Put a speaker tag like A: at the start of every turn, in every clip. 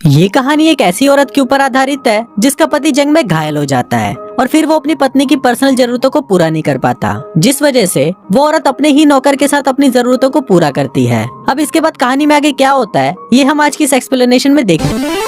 A: ये कहानी एक ऐसी औरत के ऊपर आधारित है जिसका पति जंग में घायल हो जाता है और फिर वो अपनी पत्नी की पर्सनल जरूरतों को पूरा नहीं कर पाता, जिस वजह से वो औरत अपने ही नौकर के साथ अपनी जरूरतों को पूरा करती है। अब इसके बाद कहानी में आगे क्या होता है ये हम आज की इस एक्सप्लेनेशन में देखेंगे।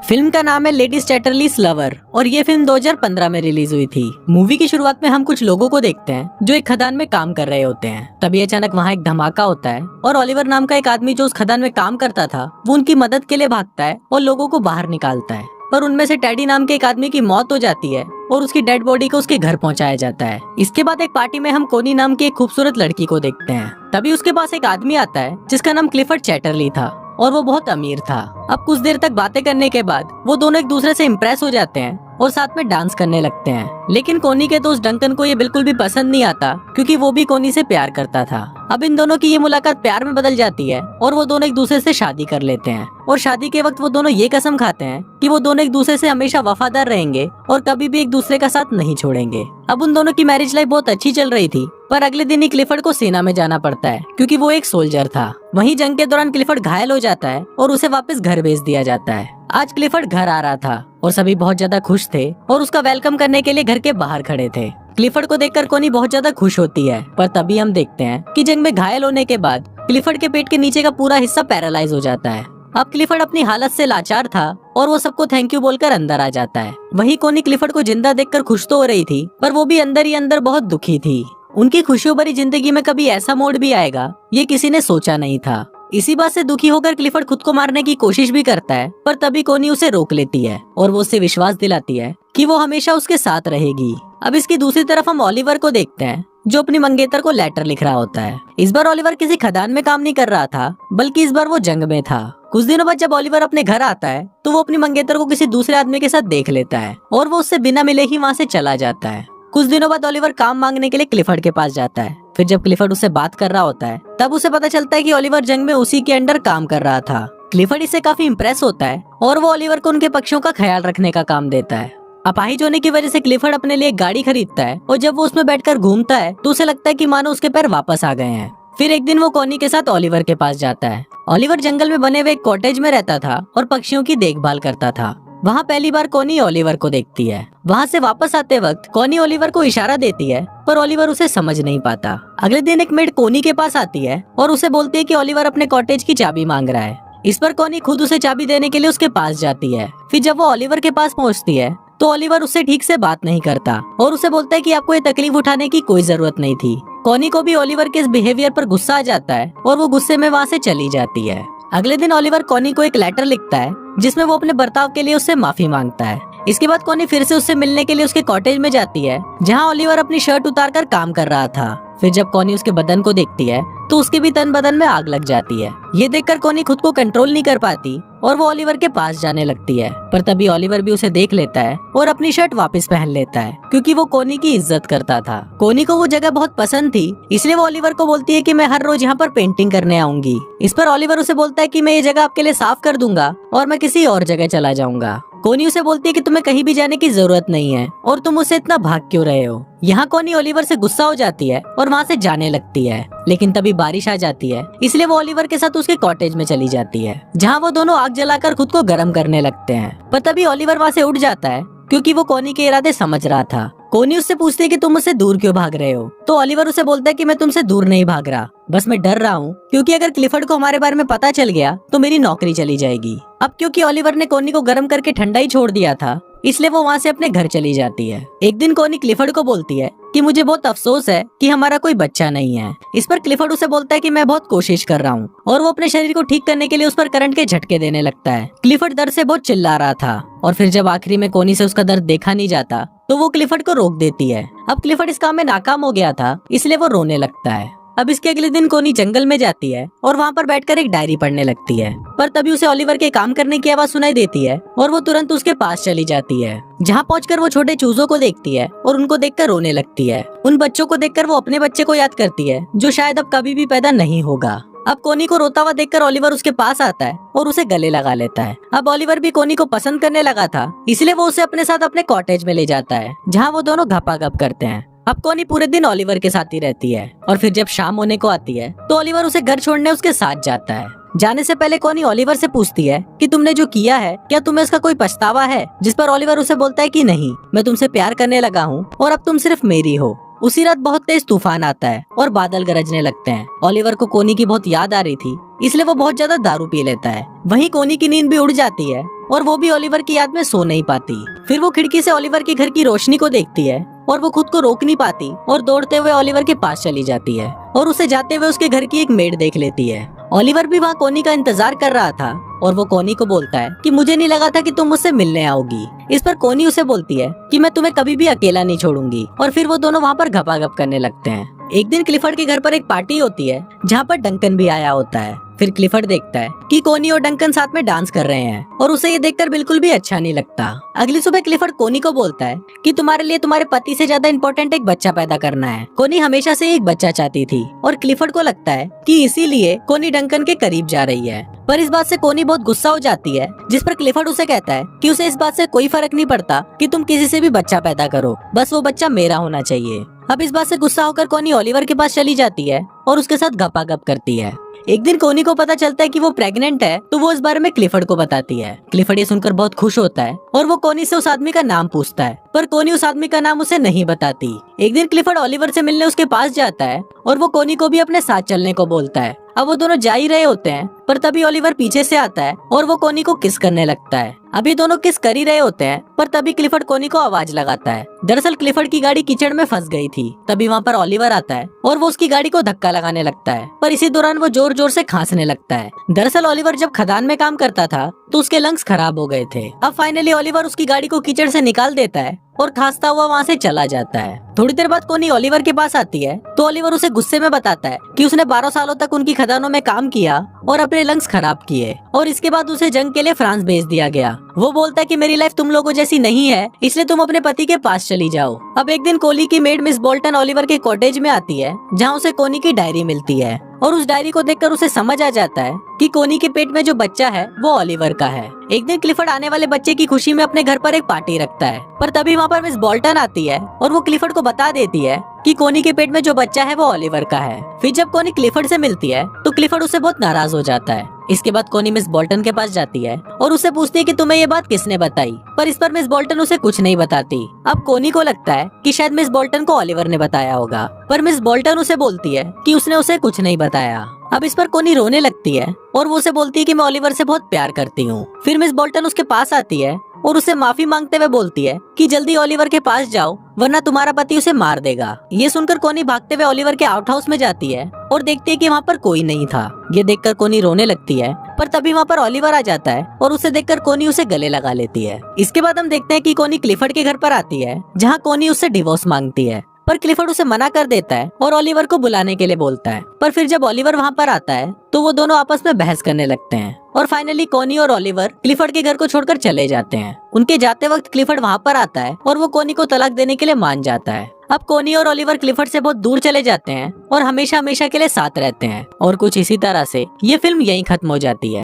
A: फिल्म का नाम है लेडीज चैटरलीज लवर और ये फिल्म 2015 में रिलीज हुई थी। मूवी की शुरुआत में हम कुछ लोगों को देखते हैं जो एक खदान में काम कर रहे होते हैं। तभी अचानक वहाँ एक धमाका होता है और ओलिवर नाम का एक आदमी जो उस खदान में काम करता था वो उनकी मदद के लिए भागता है और लोगों को बाहर निकालता है। पर उनमें से टेडी नाम के एक आदमी की मौत हो जाती है और उसकी डेड बॉडी को उसके घर पहुंचाया जाता है। इसके बाद एक पार्टी में हम कोनी नाम की एक खूबसूरत लड़की को देखते हैं। तभी उसके पास एक आदमी आता है जिसका नाम क्लिफर्ड चैटरली था और वो बहुत अमीर था। अब कुछ देर तक बातें करने के बाद वो दोनों एक दूसरे से इम्प्रेस हो जाते हैं और साथ में डांस करने लगते हैं। लेकिन कोनी के दोस्त डंकन को ये बिल्कुल भी पसंद नहीं आता क्योंकि वो भी कोनी से प्यार करता था। अब इन दोनों की ये मुलाकात प्यार में बदल जाती है और वो दोनों एक दूसरे से शादी कर लेते हैं। और शादी के वक्त वो दोनों ये कसम खाते हैं कि वो दोनों एक दूसरे से हमेशा वफादार रहेंगे और कभी भी एक दूसरे का साथ नहीं छोड़ेंगे। अब उन दोनों की मैरिज लाइफ बहुत अच्छी चल रही थी, पर अगले दिन ही क्लिफर्ड को सेना में जाना पड़ता है क्योंकि वो एक सोल्जर था। वहीं जंग के दौरान क्लिफर्ड घायल हो जाता है और उसे वापस घर भेज दिया जाता है। आज क्लिफर्ड घर आ रहा था और सभी बहुत ज्यादा खुश थे और उसका वेलकम करने के लिए घर के बाहर खड़े थे। क्लिफर्ड को देखकर कोनी बहुत ज्यादा खुश होती है, पर तभी हम देखते हैं कि जंग में घायल होने के बाद क्लिफर्ड के पेट के नीचे का पूरा हिस्सा पैरालाइज हो जाता है। अब क्लिफर्ड अपनी हालत से लाचार था और वो सबको थैंक यू बोलकर अंदर आ जाता है। वहीं कोनी क्लिफर्ड को जिंदा देखकर खुश तो हो रही थी, पर वो भी अंदर ही अंदर बहुत दुखी थी। उनकी खुशियों भरी जिंदगी में कभी ऐसा मोड़ भी आएगा ये किसी ने सोचा नहीं था। इसी बात से दुखी होकर क्लिफर्ड खुद को मारने की कोशिश भी करता है, पर तभी कोनी उसे रोक लेती है और वो उसे विश्वास दिलाती है कि वो हमेशा उसके साथ रहेगी। अब इसकी दूसरी तरफ हम ओलिवर को देखते हैं जो अपनी मंगेतर को लेटर लिख रहा होता है। इस बार ओलिवर किसी खदान में काम नहीं कर रहा था, बल्कि इस बार वो जंग में था। कुछ दिनों बाद जब ओलिवर अपने घर आता है तो वो अपनी मंगेतर को किसी दूसरे आदमी के साथ देख लेता है और वो उससे बिना मिले ही वहाँ से चला जाता है। कुछ दिनों बाद ओलिवर काम मांगने के लिए क्लिफर्ड के पास जाता है। फिर जब क्लिफर्ड उससे बात कर रहा होता है तब उसे पता चलता है कि ओलिवर जंग में उसी के अंडर काम कर रहा था। क्लिफर्ड इससे काफी इम्प्रेस होता है और वो ओलिवर को उनके पक्षियों का ख्याल रखने का काम देता है। अपाहिज होने की वजह से क्लिफर्ड अपने लिए एक गाड़ी खरीदता है और जब वो उसमें बैठकर घूमता है तो उसे लगता है कि मानो उसके पैर वापस आ गए हैं। फिर एक दिन वो कोनी के साथ ओलिवर के पास जाता है। ओलिवर जंगल में बने हुए एक कॉटेज में रहता था और पक्षियों की देखभाल करता था। वहाँ पहली बार कोनी ओलिवर को देखती है। वहाँ से वापस आते वक्त कोनी ओलिवर को इशारा देती है, पर ओलिवर उसे समझ नहीं पाता। अगले दिन एक मेड कोनी के पास आती है और उसे बोलती है कि ओलिवर अपने कॉटेज की चाबी मांग रहा है। इस पर कोनी खुद उसे चाबी देने के लिए उसके पास जाती है। फिर जब वो ओलिवर के पास पहुँचती है तो ओलिवर उससे ठीक से बात नहीं करता और उसे बोलता है कि आपको ये तकलीफ उठाने की कोई जरूरत नहीं थी। कोनी को भी ओलिवर के इस बिहेवियर पर गुस्सा आ जाता है और वो गुस्से में वहाँ से चली जाती है। अगले दिन ओलिवर कोनी को एक लेटर लिखता है जिसमें वो अपने बर्ताव के लिए उससे माफी मांगता है। इसके बाद कोनी फिर से उससे मिलने के लिए उसके कॉटेज में जाती है जहाँ ओलिवर अपनी शर्ट उतारकर काम कर रहा था। फिर जब कोनी उसके बदन को देखती है तो उसके भी तन बदन में आग लग जाती है। ये देखकर कोनी खुद को कंट्रोल नहीं कर पाती और वो ओलिवर के पास जाने लगती है, पर तभी ओलिवर भी उसे देख लेता है और अपनी शर्ट वापस पहन लेता है क्योंकि वो कोनी की इज्जत करता था। कोनी को वो जगह बहुत पसंद थी, इसलिए वो ओलिवर को बोलती है कि मैं हर रोज यहाँ पर पेंटिंग करने आऊंगी। इस पर ओलिवर उसे बोलता है कि मैं ये जगह आपके लिए साफ कर दूंगा और मैं किसी और जगह चला जाऊंगा। कोनी उसे बोलती है कि तुम्हें कहीं भी जाने की जरूरत नहीं है और तुम उससे इतना भाग क्यों रहे हो। यहाँ कोनी ओलिवर से गुस्सा हो जाती है और वहाँ से जाने लगती है, लेकिन तभी बारिश आ जाती है, इसलिए वो ओलिवर के साथ उसके कॉटेज में चली जाती है जहाँ वो दोनों आग जलाकर खुद को गर्म करने लगते हैं। पर तभी ओलिवर वहाँ से उठ जाता है क्योंकि वो कोनी के इरादे समझ रहा था। कोनी उससे पूछती है कि तुम मुझसे दूर क्यों भाग रहे हो, तो ओलिवर उसे बोलता है कि मैं तुमसे दूर नहीं भाग रहा, बस मैं डर रहा हूँ क्योंकि अगर क्लिफर्ड को हमारे बारे में पता चल गया तो मेरी नौकरी चली जाएगी। अब क्योंकि ओलिवर ने कोनी को गर्म करके ठंडा ही छोड़ दिया था, इसलिए वो वहाँ से अपने घर चली जाती है। एक दिन कोनी क्लिफर्ड को बोलती है कि मुझे बहुत अफसोस है कि हमारा कोई बच्चा नहीं है। इस पर क्लिफर्ड उसे बोलता है कि मैं बहुत कोशिश कर रहा हूँ और वो अपने शरीर को ठीक करने के लिए उस पर करंट के झटके देने लगता है। क्लिफर्ड दर्द से बहुत चिल्ला रहा था और फिर जब आखिरी में कोनी से उसका दर्द देखा नहीं जाता तो वो क्लिफर्ड को रोक देती है। अब क्लिफर्ड इस काम में नाकाम हो गया था, इसलिए वो रोने लगता है। अब इसके अगले दिन कोनी जंगल में जाती है और वहाँ पर बैठकर एक डायरी पढ़ने लगती है, पर तभी उसे ओलिवर के काम करने की आवाज सुनाई देती है और वो तुरंत उसके पास चली जाती है। जहाँ पहुंचकर वो छोटे चूजों को देखती है और उनको देखकर रोने लगती है। उन बच्चों को देखकर वो अपने बच्चे को याद करती है जो शायद अब कभी भी पैदा नहीं होगा। अब कोनी को रोता हुआ देखकर ओलिवर उसके पास आता है और उसे गले लगा लेता है। अब ओलिवर भी कोनी को पसंद करने लगा था, इसलिए वो उसे अपने साथ अपने कॉटेज में ले जाता है जहाँ वो दोनों घपाघप करते हैं। अब कोनी पूरे दिन ओलिवर के साथ ही रहती है और फिर जब शाम होने को आती है तो ओलिवर उसे घर छोड़ने उसके साथ जाता है। जाने से पहले कोनी ओलिवर से पूछती है कि तुमने जो किया है क्या तुम्हें उसका कोई पछतावा है, जिस पर ओलिवर उसे बोलता है कि नहीं, मैं तुमसे प्यार करने लगा हूँ और अब तुम सिर्फ मेरी हो। उसी रात बहुत तेज तूफान आता है और बादल गरजने लगते हैं। ओलिवर को कोनी की बहुत याद आ रही थी, इसलिए वो बहुत ज्यादा दारू पी लेता है। वहीं कोनी की नींद भी उड़ जाती है और वो भी ओलिवर की याद में सो नहीं पाती। फिर वो खिड़की से ओलिवर के घर की रोशनी को देखती है और वो खुद को रोक नहीं पाती और दौड़ते हुए ओलिवर के पास चली जाती है और उसे जाते हुए उसके घर की एक मेड देख लेती है। ओलिवर भी वहाँ कोनी का इंतजार कर रहा था और वो कोनी को बोलता है कि मुझे नहीं लगा था कि तुम मुझसे मिलने आओगी। इस पर कोनी उसे बोलती है कि मैं तुम्हें कभी भी अकेला नहीं छोड़ूंगी और फिर वो दोनों वहाँ पर घपाघप करने लगते हैं। एक दिन क्लिफर्ड के घर पर एक पार्टी होती है जहाँ पर डंकन भी आया होता है। फिर क्लिफर्ड देखता है कि कोनी और डंकन साथ में डांस कर रहे हैं और उसे ये देखकर बिल्कुल भी अच्छा नहीं लगता। अगली सुबह क्लिफर्ड कोनी को बोलता है कि तुम्हारे लिए तुम्हारे पति से ज्यादा इम्पोर्टेंट एक बच्चा पैदा करना है। कोनी हमेशा से एक बच्चा चाहती थी और क्लिफर्ड को लगता है कि इसीलिए कोनी डंकन के करीब जा रही है। पर इस बात से कोनी बहुत गुस्सा हो जाती है, जिस पर क्लिफर्ड उसे कहता है कि उसे इस बात से कोई फर्क नहीं पड़ता कि तुम किसी से भी बच्चा पैदा करो, बस वो बच्चा मेरा होना चाहिए। अब इस बात से गुस्सा होकर कोनी ओलिवर के पास चली जाती है और उसके साथ गपागप करती है। एक दिन कोनी को पता चलता है कि वो प्रेग्नेंट है तो वो इस बारे में क्लिफर्ड को बताती है। क्लिफर्ड ये सुनकर बहुत खुश होता है और वो कोनी से उस आदमी का नाम पूछता है, पर कोनी उस आदमी का नाम उसे नहीं बताती। एक दिन क्लिफर्ड ओलिवर से मिलने उसके पास जाता है और वो कोनी को भी अपने साथ चलने को बोलता है। अब वो दोनों जा ही रहे होते हैं पर तभी ओलिवर पीछे से आता है और वो कोनी को किस करने लगता है। अभी दोनों किस कर ही रहे होते हैं पर तभी क्लिफर्ड कोनी को आवाज लगाता है। दरअसल क्लिफर्ड की गाड़ी कीचड़ में फंस गई थी। तभी वहाँ पर ओलिवर आता है और वो उसकी गाड़ी को धक्का लगाने लगता है, पर इसी दौरान वो जोर जोर से खांसने लगता है। दरअसल ओलिवर जब खदान में काम करता था तो उसके लंग्स खराब हो गए थे। अब फाइनली ओलिवर उसकी गाड़ी को कीचड़ से निकाल देता है और खांसता हुआ वहाँ से चला जाता है। थोड़ी देर बाद कोनी ओलिवर के पास आती है तो ओलिवर उसे गुस्से में बताता है कि उसने 12 सालों तक उनकी खदानों में काम किया और अपने लंग्स खराब किए और इसके बाद उसे जंग के लिए फ्रांस भेज दिया गया। वो बोलता है कि मेरी लाइफ तुम लोगों जैसी नहीं है, इसलिए तुम अपने पति के पास चली जाओ। अब एक दिन कोली की मेड मिस बोल्टन ओलिवर के कॉटेज में आती है जहाँ उसे कोनी की डायरी मिलती है और उस डायरी को देखकर उसे समझ आ जाता है कि कोनी के पेट में जो बच्चा है वो ओलिवर का है। एक दिन क्लिफर्ड आने वाले बच्चे की खुशी में अपने घर पर एक पार्टी रखता है, पर तभी वहाँ पर मिस बोल्टन आती है और वो क्लिफर्ड को बता देती है कि कोनी के पेट में जो बच्चा है वो ओलिवर का है। फिर जब कोनी क्लिफर्ड से मिलती है तो क्लिफर्ड उससे बहुत नाराज हो जाता है। इसके बाद कोनी मिस बोल्टन के पास जाती है और उससे पूछती है कि तुम्हें ये बात किसने बताई, पर इस पर मिस बोल्टन उसे कुछ नहीं बताती। अब कोनी को लगता है कि शायद मिस बोल्टन को ओलिवर ने बताया होगा, पर मिस बोल्टन उसे बोलती है कि उसने उसे कुछ नहीं बताया। अब इस पर कोनी रोने लगती है और वो उसे बोलती है कि मैं ओलिवर से बहुत प्यार करती हूँ। फिर मिस बोल्टन उसके पास आती है और उसे माफी मांगते हुए बोलती है कि जल्दी ओलिवर के पास जाओ वरना तुम्हारा पति उसे मार देगा। ये सुनकर कोनी भागते हुए ओलिवर के आउट हाउस में जाती है और देखती है कि वहाँ पर कोई नहीं था। ये देखकर कोनी रोने लगती है, पर तभी वहाँ पर ओलिवर आ जाता है और उसे देखकर कोनी उसे गले लगा लेती है। इसके बाद हम देखते हैं कि कोनी क्लिफर्ड के घर पर आती है जहाँ कोनी उससे डिवोर्स मांगती है, पर क्लिफर्ड उसे मना कर देता है और ओलिवर को बुलाने के लिए बोलता है। पर फिर जब ओलिवर वहाँ पर आता है तो वो दोनों आपस में बहस करने लगते हैं और फाइनली कोनी और ओलिवर क्लिफर्ड के घर को छोड़कर चले जाते हैं। उनके जाते वक्त क्लिफर्ड वहाँ पर आता है और वो कोनी को तलाक देने के लिए मान जाता है। अब कोनी और ओलिवर क्लिफर्ड से बहुत दूर चले जाते हैं और हमेशा हमेशा के लिए साथ रहते हैं और कुछ इसी तरह से ये फिल्म यहीं खत्म हो जाती है।